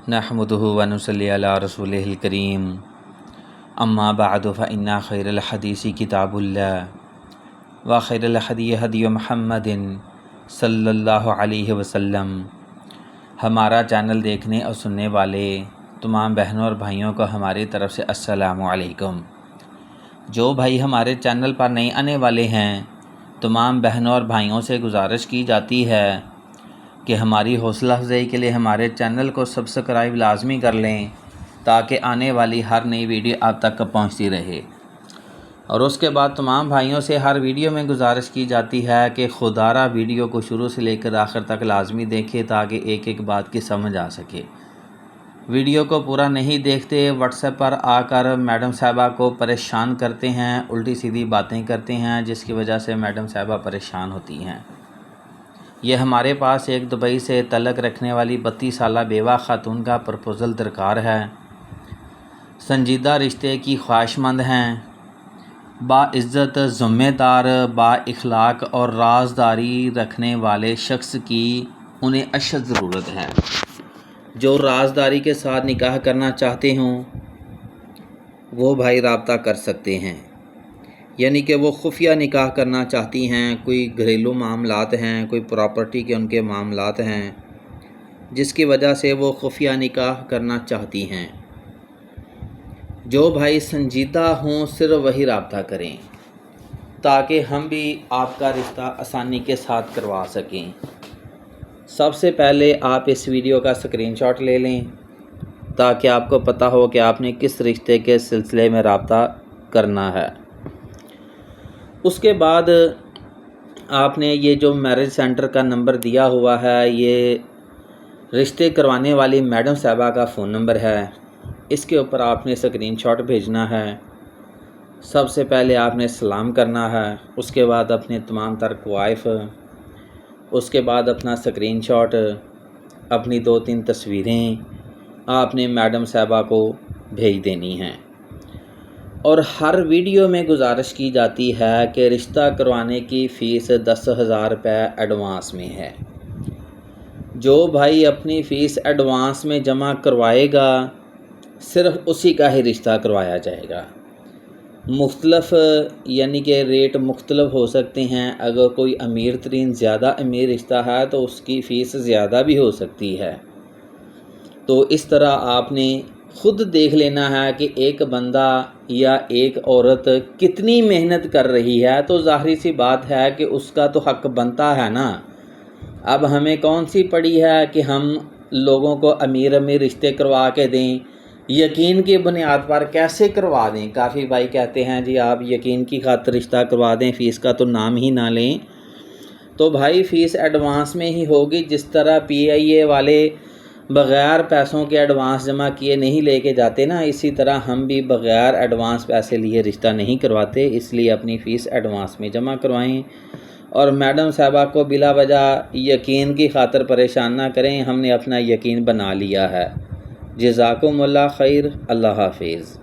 نحمدہ و نصلی علی رسولہ الکریم اما بعد فإن خیر الحدیث کتاب اللہ و خیر الہدی ہدی محمد صلی اللہ علیہ وسلم۔ ہمارا چینل دیکھنے اور سننے والے تمام بہنوں اور بھائیوں کو ہماری طرف سے السلام علیکم۔ جو بھائی ہمارے چینل پر نئے آنے والے ہیں، تمام بہنوں اور بھائیوں سے گزارش کی جاتی ہے کہ ہماری حوصلہ افزائی کے لیے ہمارے چینل کو سبسکرائب لازمی کر لیں تاکہ آنے والی ہر نئی ویڈیو آپ تک پہنچتی رہے۔ اور اس کے بعد تمام بھائیوں سے ہر ویڈیو میں گزارش کی جاتی ہے کہ خدا را ویڈیو کو شروع سے لے کر آخر تک لازمی دیکھیں تاکہ ایک ایک بات کی سمجھ آ سکے۔ ویڈیو کو پورا نہیں دیکھتے واٹس ایپ پر آ کر میڈم صاحبہ کو پریشان کرتے ہیں، الٹی سیدھی باتیں کرتے ہیں، جس کی وجہ سے میڈم صاحبہ پریشان ہوتی ہیں۔ یہ ہمارے پاس ایک دبئی سے تعلق رکھنے والی 32 سالہ بیوہ خاتون کا پرپوزل درکار ہے۔ سنجیدہ رشتے کی خواہش مند ہیں، باعزت، ذمہ دار، با اخلاق اور رازداری رکھنے والے شخص کی انہیں اشد ضرورت ہے۔ جو رازداری کے ساتھ نکاح کرنا چاہتے ہوں وہ بھائی رابطہ کر سکتے ہیں، یعنی کہ وہ خفیہ نکاح کرنا چاہتی ہیں، کوئی گھریلو معاملات ہیں، کوئی پراپرٹی کے ان کے معاملات ہیں جس کی وجہ سے وہ خفیہ نکاح کرنا چاہتی ہیں۔ جو بھائی سنجیدہ ہوں صرف وہی رابطہ کریں تاکہ ہم بھی آپ کا رشتہ آسانی کے ساتھ کروا سکیں۔ سب سے پہلے آپ اس ویڈیو کا اسکرین شاٹ لے لیں تاکہ آپ کو پتہ ہو کہ آپ نے کس رشتے کے سلسلے میں رابطہ کرنا ہے۔ اس کے بعد آپ نے یہ جو میرج سینٹر کا نمبر دیا ہوا ہے، یہ رشتے کروانے والی میڈم صاحبہ کا فون نمبر ہے۔ اس کے اوپر آپ نے اسکرین شاٹ بھیجنا ہے۔ سب سے پہلے آپ نے سلام کرنا ہے، اس کے بعد اپنے تمام تر کوائف، اس کے بعد اپنا اسکرین شاٹ، اپنی 2-3 تصویریں آپ نے میڈم صاحبہ کو بھیج دینی ہیں۔ اور ہر ویڈیو میں گزارش کی جاتی ہے کہ رشتہ کروانے کی فیس 10,000 روپے ایڈوانس میں ہے۔ جو بھائی اپنی فیس ایڈوانس میں جمع کروائے گا صرف اسی کا ہی رشتہ کروایا جائے گا۔ مختلف یعنی کہ ریٹ مختلف ہو سکتے ہیں۔ اگر کوئی امیر ترین زیادہ امیر رشتہ ہے تو اس کی فیس زیادہ بھی ہو سکتی ہے۔ تو اس طرح آپ نے خود دیکھ لینا ہے کہ ایک بندہ یا ایک عورت کتنی محنت کر رہی ہے، تو ظاہری سی بات ہے کہ اس کا تو حق بنتا ہے نا۔ اب ہمیں کون سی پڑی ہے کہ ہم لوگوں کو امیر رشتے کروا کے دیں؟ یقین کی بنیاد پر کیسے کروا دیں؟ کافی بھائی کہتے ہیں جی آپ یقین کی خاطر رشتہ کروا دیں، فیس کا تو نام ہی نہ لیں۔ تو بھائی فیس ایڈوانس میں ہی ہوگی، جس طرح PIA والے بغیر پیسوں کے ایڈوانس جمع کیے نہیں لے کے جاتے نا، اسی طرح ہم بھی بغیر ایڈوانس پیسے لیے رشتہ نہیں کرواتے۔ اس لیے اپنی فیس ایڈوانس میں جمع کروائیں اور میڈم صاحبہ کو بلا وجہ یقین کی خاطر پریشان نہ کریں۔ ہم نے اپنا یقین بنا لیا ہے۔ جزاکم اللہ خیر، اللہ حافظ۔